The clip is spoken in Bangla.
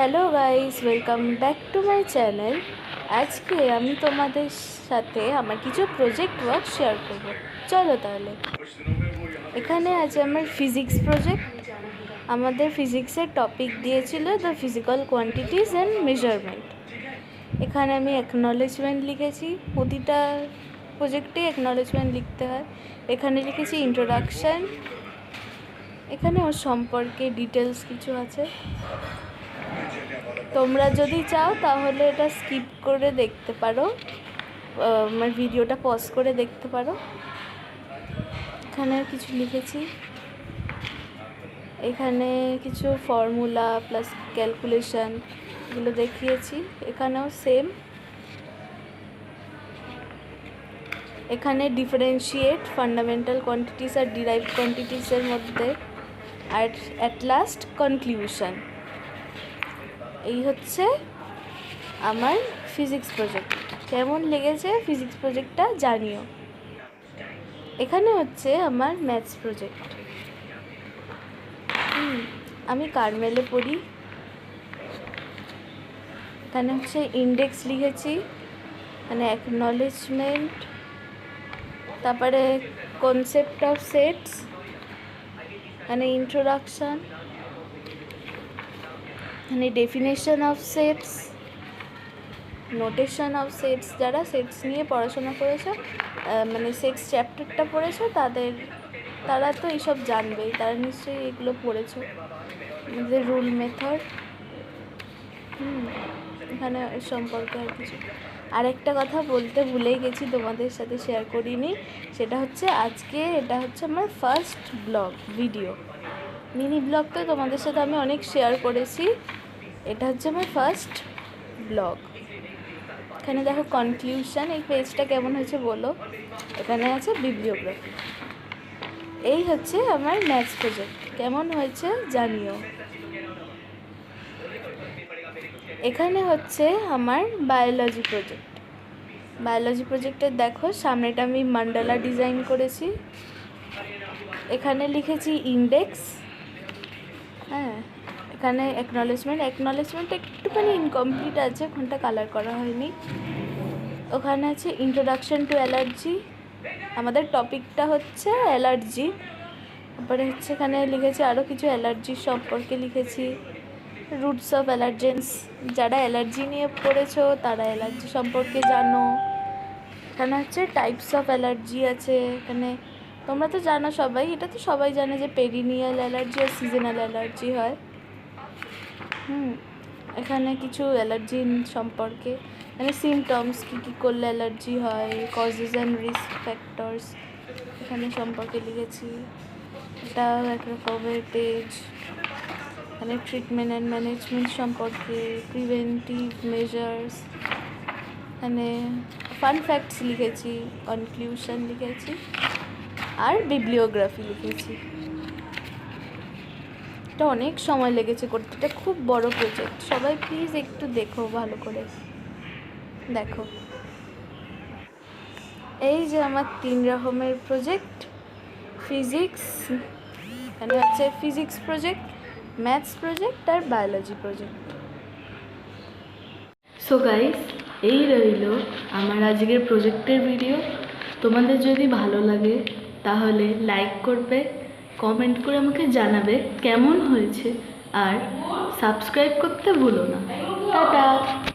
Hello guys, welcome back to my channel. আজকে আমি তোমাদের সাথে আমার কিছু প্রজেক্ট ওয়ার্ক শেয়ার করব। চলো তাহলে। এখানে আছে আমার ফিজিক্স প্রজেক্ট। আমাদের ফিজিক্সের টপিক দিয়েছিল the physical quantities and measurement. এখানে আমি অ্যাকনলেজমেন্ট লিখেছি। প্রতিটা প্রজেক্টে অ্যাকনলেজমেন্ট লিখতে হয়। এখানে লিখেছি ইন্ট্রোডাকশান। এখানে ওর সম্পর্কে ডিটেলস কিছু আছে। তোমরা যদি চাও তাহলে এটা স্কিপ করে দেখতে পারো, আমার ভিডিওটা পজ করে দেখতে পারো। এখানে কিছু লিখেছি, এখানে কিছু ফর্মুলা প্লাস ক্যালকুলেশন এগুলো দেখিয়েছি। এখানেও সেম। এখানে ডিফারেন্সিয়েট ফান্ডামেন্টাল কোয়ান্টিটিস আর ডিরাইভড কোয়ান্টিটিসের মধ্যে, আর অ্যাট লাস্ট কনক্লিউশন। এই হচ্ছে আমার ফিজিক্স প্রজেক্ট। কেমন লেগেছে ফিজিক্স প্রজেক্টটা জানিও। এখানে হচ্ছে আমার ম্যাথস প্রজেক্ট। আমি কারমেলে পড়ি। এখানে হচ্ছে ইন্ডেক্স লিখেছি, মানে অ্যাকনলেজমেন্ট, তারপরে কনসেপ্ট অফ সেটস, মানে ইন্ট্রোডাকশান, মানে definition of sets, notation of sets. যারা সেটস নিয়ে পড়াশোনা করেছে, মানে সেটস চ্যাপ্টারটা পড়েছে তারা তো এইসব জানবেই, তারা নিশ্চয়ই এগুলো পড়েছো। আমাদের রুল মেথড, এখানে এর সম্পর্কে আর কিছু। আরেকটা কথা বলতে ভুলেই গেছি, তোমাদের সাথে শেয়ার করিনি। সেটা হচ্ছে এটা হচ্ছে আমার first blog video. Mini blog তো তোমাদের সাথে আমি অনেক শেয়ার করেছি, এটা হচ্ছে আমার ফার্স্ট ব্লগ। এখানে দেখো কনক্লিউশন। এই পেজটা কেমন হয়েছে বলো। এখানে আছে বিবলিওগ্রাফি। এই হচ্ছে আমার ম্যাথস প্রজেক্ট। কেমন হয়েছে জানিও। এখানে হচ্ছে আমার বায়োলজি প্রজেক্ট। বায়োলজি প্রজেক্টের দেখো সামনেটা আমি মান্ডালা ডিজাইন করেছি। এখানে লিখেছি ইন্ডেক্স। হ্যাঁ, এখানে অ্যাকনলেজমেন্ট একটুখানি ইনকমপ্লিট আছে, ওখানটা কালার করা হয়নি। ওখানে আছে ইন্ট্রোডাকশন টু অ্যালার্জি। আমাদের টপিকটা হচ্ছে অ্যালার্জি। তারপরে হচ্ছে এখানে লিখেছি আরও কিছু অ্যালার্জির সম্পর্কে লিখেছি। রুটস অফ অ্যালার্জেন্স, যারা অ্যালার্জি নিয়ে পড়েছো তারা অ্যালার্জি সম্পর্কে জানো। এখানে হচ্ছে টাইপস অফ অ্যালার্জি আছে। এখানে তোমরা তো জানো সবাই, এটা তো সবাই জানে যে পেরিনিয়াল অ্যালার্জি আর সিজনাল অ্যালার্জি হয়। এখানে কিছু অ্যালার্জি সম্পর্কে, মানে সিমটমস কী কী করলে অ্যালার্জি হয়, কজেস অ্যান্ড রিস্ক ফ্যাক্টরস এখানে সম্পর্কে লিখেছি। এটা এক রকমের পেজ। এখানে ট্রিটমেন্ট অ্যান্ড ম্যানেজমেন্ট সম্পর্কে, প্রিভেন্টিভ মেজার্স, এখানে ফান ফ্যাক্টস লিখেছি, কনক্লিউশন লিখেছি, আর বিবলিওগ্রাফি লিখেছি। এটা অনেক সময় লেগেছে করতে, এটা খুব বড় প্রজেক্ট। সবাই প্লিজ একটু দেখো, ভালো করে দেখো। এই যে আমার 3 রকমের প্রজেক্ট, ফিজিক্স, এখানে হচ্ছে ফিজিক্স প্রজেক্ট, ম্যাথস প্রজেক্ট আর বায়োলজি প্রজেক্ট। সো গাইস, এই রইল আমার আজকের প্রজেক্টের ভিডিও। তোমাদের যদি ভালো লাগে তাহলে লাইক করবে, কমেন্ট করে আমাকে জানাবে কেমন হয়েছে, আর সাবস্ক্রাইব করতে ভুলো না। টাটা।